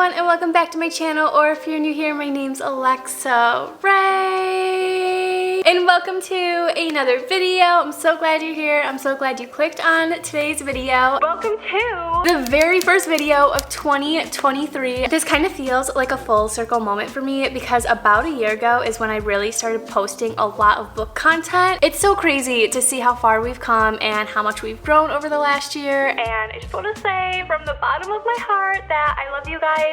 everyone, and welcome back to my channel, or if you're new here, my name's Alexa Ray, and welcome to another video. I'm so glad you're here. I'm so glad you clicked on today's video. Welcome to the very first video of 2023. This kind of feels like a full circle moment for me because about a year ago is when I really started posting a lot of book content. It's so crazy to see how far we've come and how much we've grown over the last year, and I just want to say from the bottom of my heart that I love you guys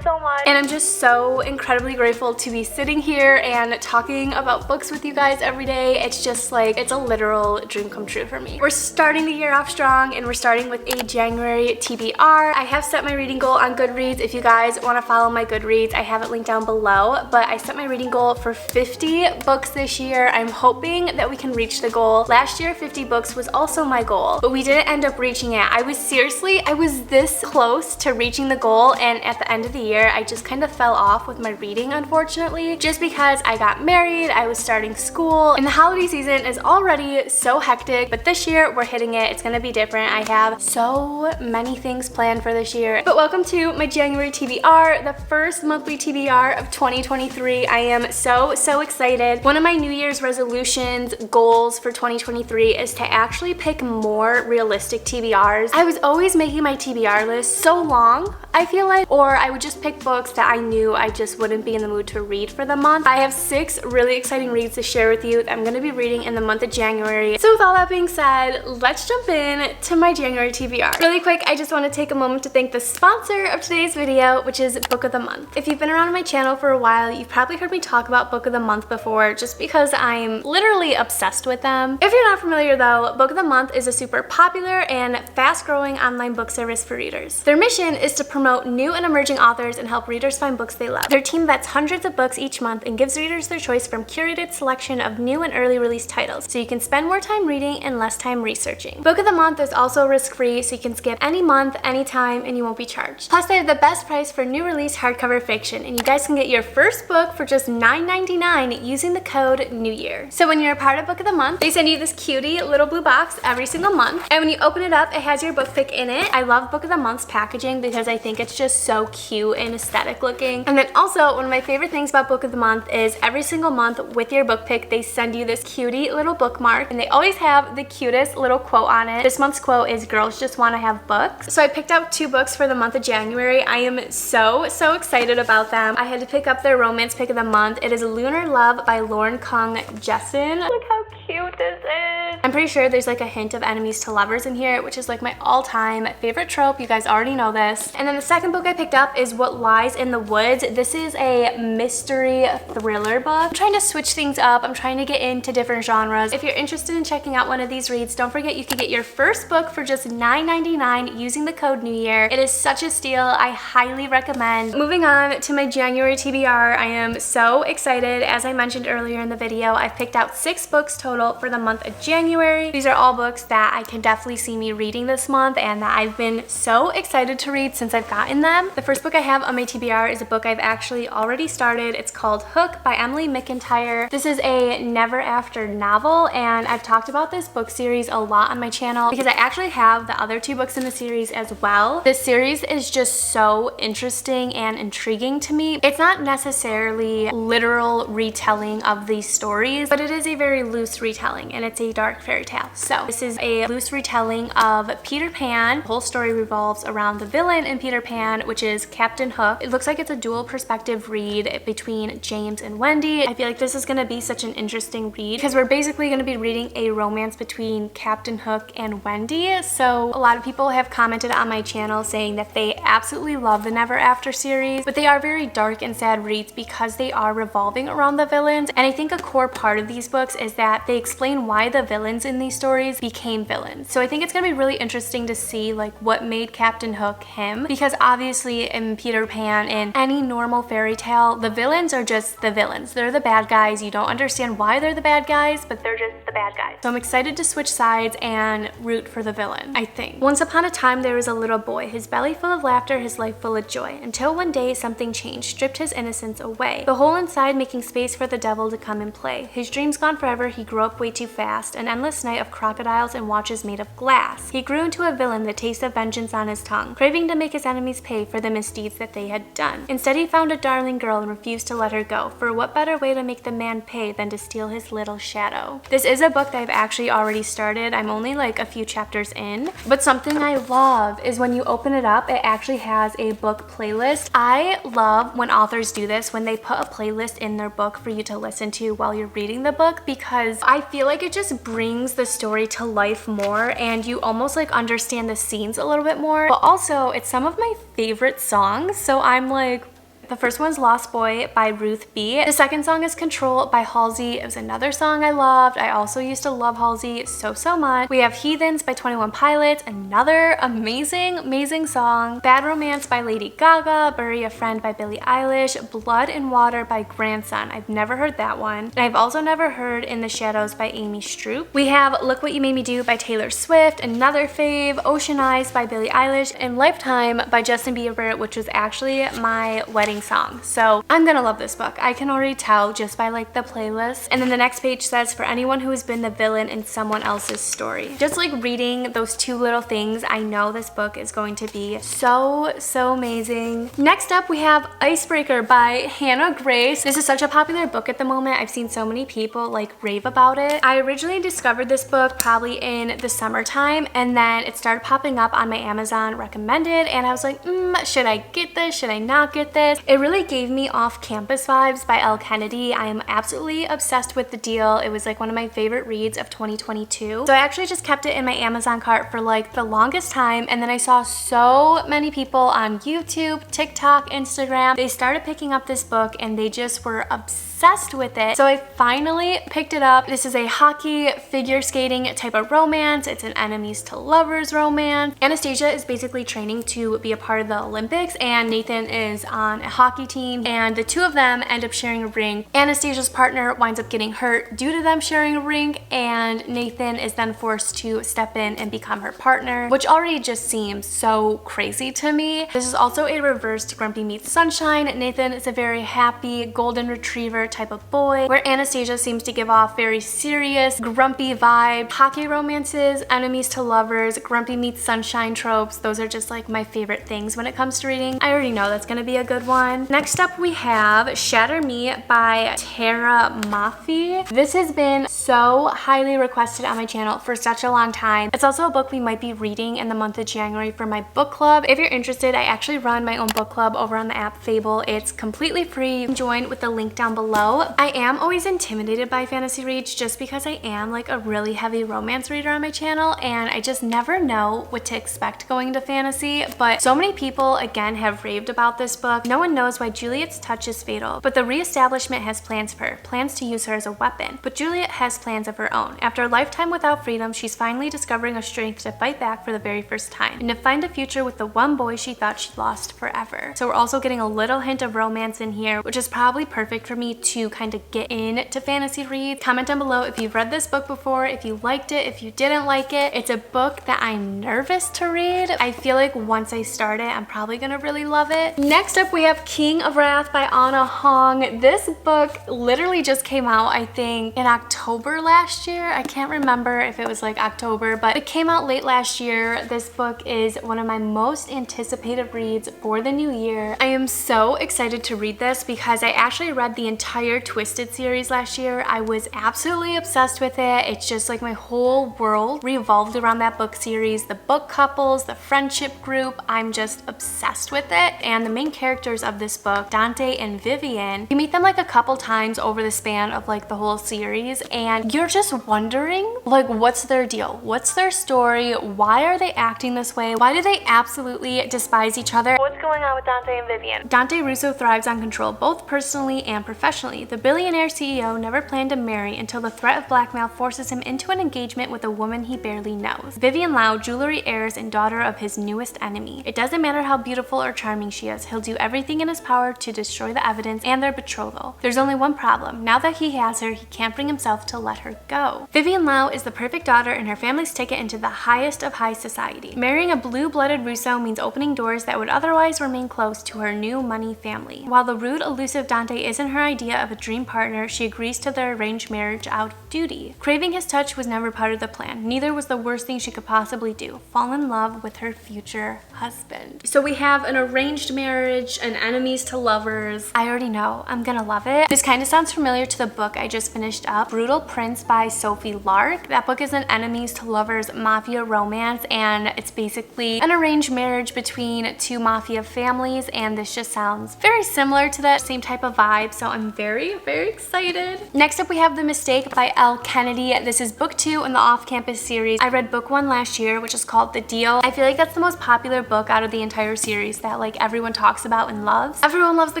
so much, and I'm just so incredibly grateful to be sitting here and talking about books with you guys every day. It's just like, it's a literal dream come true for me. We're starting the year off strong, and we're starting with a January TBR. I have set my reading goal on Goodreads. If you guys want to follow my Goodreads, I have it linked down below, but I set my reading goal for 50 books this year. I'm hoping that we can reach the goal. Last year 50 books was also my goal, but we didn't end up reaching it. I was this close to reaching the goal, and at the end of the year I just kind of fell off with my reading, unfortunately, just because I got married, I was starting school, and the holiday season is already so hectic. But this year we're hitting it. It's gonna be different. I have so many things planned for this year. But welcome to my January TBR, the first monthly TBR of 2023. I am so excited. One of my New Year's resolutions goals for 2023 is to actually pick more realistic TBRs. I was always making my TBR list so long, I feel like, or I would just pick books that I knew I just wouldn't be in the mood to read for the month. I have 6 really exciting reads to share with you that I'm going to be reading in the month of January. So with all that being said, let's jump in to my January TBR. Really quick, I just want to take a moment to thank the sponsor of today's video, which is Book of the Month. If you've been around my channel for a while, you've probably heard me talk about Book of the Month before, just because I'm literally obsessed with them. If you're not familiar though, Book of the Month is a super popular and fast-growing online book service for readers. Their mission is to promote new and emerging authors and help readers find books they love. Their team vets hundreds of books each month and gives readers their choice from curated selection of new and early release titles, so you can spend more time reading and less time researching. Book of the Month is also risk-free, so you can skip any month, anytime, and you won't be charged. Plus, they have the best price for new release hardcover fiction, and you guys can get your first book for just $9.99 using the code NEWYEAR. So when you're a part of Book of the Month, they send you this cutie little blue box every single month, and when you open it up, it has your book pick in it. I love Book of the Month's packaging because I think it's just so cute and aesthetic looking. And then also, one of my favorite things about Book of the Month is every single month with your book pick, they send you this cutie little bookmark, and they always have the cutest little quote on it. This month's quote is, "Girls just want to have books." So I picked out 2 books for the month of January. I am so excited about them. I had to pick up their romance pick of the month. It is Lunar Love by Lauren Kung Jessen. Look how cute this is. I'm pretty sure there's like a hint of enemies to lovers in here, which is like my all-time favorite trope. You guys already know this. And then the second book I picked up is What Lies in the Woods. This is a mystery thriller book. I'm trying to switch things up. I'm trying to get into different genres. If you're interested in checking out one of these reads, don't forget you can get your first book for just $9.99 using the code NEWYEAR. It is such a steal. I highly recommend. Moving on to my January TBR, I am so excited. As I mentioned earlier in the video, I've picked out 6 books total for the month of January. These are all books that I can definitely see me reading this month and that I've been so excited to read since I've gotten them. The first book I have on my TBR is a book I've actually already started. It's called Hook by Emily McIntyre. This is a Never After novel, and I've talked about this book series a lot on my channel because I actually have the other 2 books in the series as well. This series is just so interesting and intriguing to me. It's not necessarily literal retelling of these stories, but it is a very loose retelling, and it's a dark fairy tale. So this is a loose retelling of Peter Pan. The whole story revolves around the villain in Peter Pan, which is Captain Hook. It looks like it's a dual perspective read between James and Wendy. I feel like this is going to be such an interesting read because we're basically going to be reading a romance between Captain Hook and Wendy. So a lot of people have commented on my channel saying that they absolutely love the Never After series, but they are very dark and sad reads because they are revolving around the villains. And I think a core part of these books is that they explain why the villains in these stories became villains. So I think it's going to be really interesting to see like what made Captain Hook him, because obviously in Peter Pan, in any normal fairy tale, the villains are just the villains. They're the bad guys. You don't understand why they're the bad guys, but they're just the bad guys. So I'm excited to switch sides and root for the villain, I think. Once upon a time there was a little boy, his belly full of laughter, his life full of joy, until one day something changed, stripped his innocence away. The hole inside making space for the devil to come and play. His dreams gone forever, he grew up way too fast. An endless endless night of crocodiles and watches made of glass. He grew into a villain, the taste of vengeance on his tongue, craving to make his enemies pay for the misdeeds that they had done. Instead, he found a darling girl and refused to let her go, for what better way to make the man pay than to steal his little shadow. This is a book that I've actually already started. I'm only like a few chapters in, but something I love is when you open it up, it actually has a book playlist. I love when authors do this, when they put a playlist in their book for you to listen to while you're reading the book, because I feel like it just brings the story to life more and you almost like understand the scenes a little bit more. But also, it's some of my favorite songs, so I'm like, the first one's Lost Boy by Ruth B. The second song is Control by Halsey. It was another song I loved. I also used to love Halsey so much. We have Heathens by 21 Pilots, another amazing song. Bad Romance by Lady Gaga. Bury a Friend by Billie Eilish. Blood and Water by Grandson. I've never heard that one. And I've also never heard In the Shadows by Amy Stroop. We have Look What You Made Me Do by Taylor Swift, another fave. Ocean Eyes by Billie Eilish, and Lifetime by Justin Bieber, which was actually my wedding song. So I'm gonna love this book. I can already tell just by like the playlist. And then the next page says, for anyone who has been the villain in someone else's story. Just like reading those two little things, I know this book is going to be so amazing. Next up, we have Icebreaker by Hannah Grace. This is such a popular book at the moment. I've seen so many people like rave about it. I originally discovered this book probably in the summertime, and then it started popping up on my Amazon recommended, and I was like, should I get this? Should I not get this? It really gave me Off-Campus vibes by Elle Kennedy. I am absolutely obsessed with the deal. It was like one of my favorite reads of 2022. So I actually just kept it in my Amazon cart for like the longest time, and then I saw so many people on YouTube, TikTok, Instagram. They started picking up this book and they just were obsessed with it. So I finally picked it up. This is a hockey figure skating type of romance. It's an enemies to lovers romance. Anastasia is basically training to be a part of the Olympics, and Nathan is on a hockey team, and the two of them end up sharing a ring. Anastasia's partner winds up getting hurt due to them sharing a ring, and Nathan is then forced to step in and become her partner, which already just seems so crazy to me. This is also a reversed Grumpy Meets Sunshine. Nathan is a very happy golden retriever type of boy, where Anastasia seems to give off very serious, grumpy vibe. Hockey romances, enemies to lovers, Grumpy Meets Sunshine tropes, those are just like my favorite things when it comes to reading. I already know that's gonna be a good one. Next up, we have Shatter Me by Tara Mafi. This has been so highly requested on my channel for such a long time. It's also a book we might be reading in the month of January for my book club. If you're interested, I actually run my own book club over on the app Fable. It's completely free. You can join with the link down below. I am always intimidated by fantasy reads just because I am like a really heavy romance reader on my channel, and I just never know what to expect going into fantasy. But so many people again have raved about this book. No one knows why Juliet's touch is fatal, but the reestablishment has plans for her, plans to use her as a weapon. But Juliet has plans of her own. After a lifetime without freedom, she's finally discovering a strength to fight back for the very first time, and to find a future with the one boy she thought she'd lost forever. So we're also getting a little hint of romance in here, which is probably perfect for me to kind of get into fantasy reads. Comment down below if you've read this book before, if you liked it, if you didn't like it. It's a book that I'm nervous to read. I feel like once I start it, I'm probably gonna really love it. Next up, we have King of Wrath by Anna Hong. This book literally just came out, I think, in October last year. I can't remember if it was like October, but it came out late last year. This book is one of my most anticipated reads for the new year. I am so excited to read this because I actually read the entire Twisted series last year. I was absolutely obsessed with it. It's just like my whole world revolved around that book series. The book couples, the friendship group, I'm just obsessed with it. And the main characters of this book, Dante and Vivian, you meet them like a couple times over the span of like the whole series, and you're just wondering like, what's their deal? What's their story? Why are they acting this way? Why do they absolutely despise each other? What's going on with Dante and Vivian? Dante Russo thrives on control, both personally and professionally. The billionaire CEO never planned to marry until the threat of blackmail forces him into an engagement with a woman he barely knows. Vivian Lau, jewelry heiress and daughter of his newest enemy. It doesn't matter how beautiful or charming she is, he'll do everything in his power to destroy the evidence and their betrothal. There's only one problem. Now that he has her, he can't bring himself to let her go. Vivian Lau is the perfect daughter and her family's ticket into the highest of high society. Marrying a blue-blooded Russo means opening doors that would otherwise remain closed to her new money family. While the rude, elusive Dante isn't her idea of a dream partner, she agrees to their arranged marriage out of duty. Craving his touch was never part of the plan. Neither was the worst thing she could possibly do: fall in love with her future husband. So we have an arranged marriage, an enemies to lovers. I already know I'm gonna love it. This kind of sounds familiar to the book I just finished up, Brutal Prince by Sophie Lark. That book is an enemies to lovers mafia romance, and it's basically an arranged marriage between two mafia families, and this just sounds very similar to that same type of vibe, so I'm very, very excited. Next up we have The Mistake by Elle Kennedy. This is book 2 in the off-campus series. I read book 1 last year, which is called The Deal. I feel like that's the most popular book out of the entire series that like everyone talks about and loves. Everyone loves the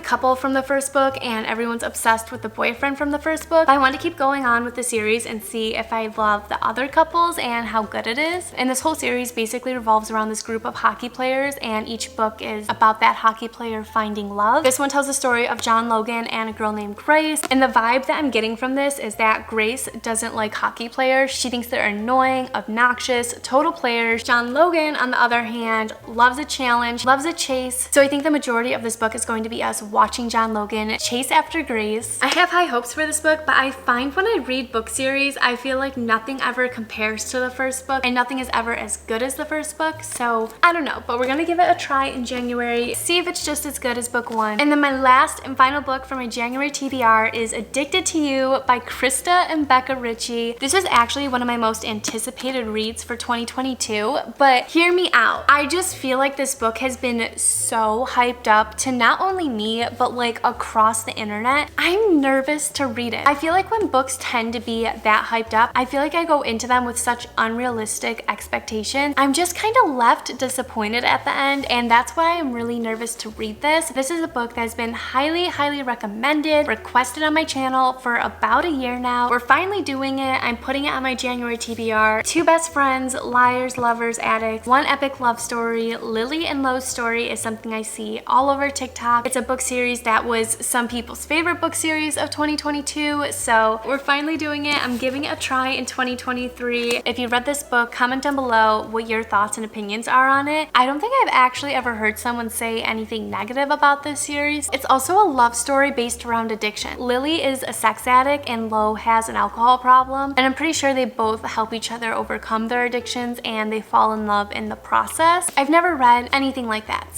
couple from the first book, and everyone's obsessed with the boyfriend from the first book. I want to keep going on with the series and see if I love the other couples and how good it is. And this whole series basically revolves around this group of hockey players, and each book is about that hockey player finding love. This one tells the story of John Logan and a girl named Grace, and the vibe that I'm getting from this is that Grace doesn't like hockey players. She thinks they're annoying, obnoxious, total players. John Logan, on the other hand, loves a challenge, loves a chase. So I think the majority of this book is going to be us watching John Logan chase after Grace. I have high hopes for this book, but I find when I read book series, I feel like nothing ever compares to the first book, and nothing is ever as good as the first book. So I don't know, but we're gonna give it a try in January, see if it's just as good as book 1. And then my last and final book for my January TBR is Addicted to You by Krista and Becca Ritchie. This was actually one of my most anticipated reads for 2022, but hear me out. I just feel like this book has been so hyped up to not only me, but like across the internet. I'm nervous to read it. I feel like when books tend to be that hyped up, I feel like I go into them with such unrealistic expectations. I'm just kind of left disappointed at the end, and that's why I'm really nervous to read this. This is a book that's been highly, highly recommended, requested on my channel for about a year now. We're finally doing it. I'm putting it on my January TBR. Two best friends, liars, lovers, addicts, one epic love story. Lily and Lo's story is something I see all over TikTok. It's a book series that was some people's favorite book series of 2022, so we're finally doing it. I'm giving it a try in 2023. If you read this book, comment down below what your thoughts and opinions are on it. I don't think I've actually ever heard someone say anything negative about this series. It's also a love story based around addiction. Lily is a sex addict and Lo has an alcohol problem, and I'm pretty sure they both help each other overcome their addictions and they fall in love in the process. I've never read anything like that,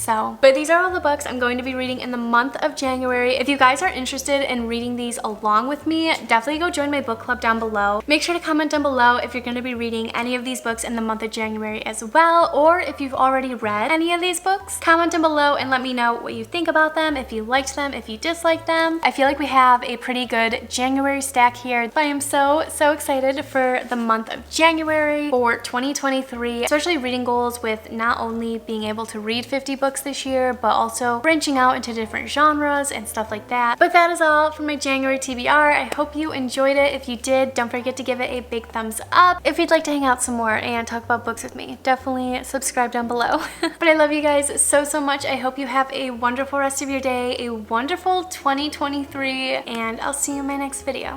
but these are all the books I'm going to be reading in the month of January. If you guys are interested in reading these along with me, definitely go join my book club down below. Make sure to comment down below if you're going to be reading any of these books in the month of January as well, or if you've already read any of these books. Comment down below and let me know what you think about them, if you liked them, if you disliked them. I feel like we have a pretty good January stack here, but I am so excited for the month of January for 2023, especially reading goals with not only being able to read 50 books this year, but also branching out into different genres and stuff like that. But that is all for my January TBR. I hope you enjoyed it. If you did, don't forget to give it a big thumbs up. If you'd like to hang out some more and talk about books with me, definitely subscribe down below. But I love you guys so much. I hope you have a wonderful rest of your day, a wonderful 2023, and I'll see you in my next video.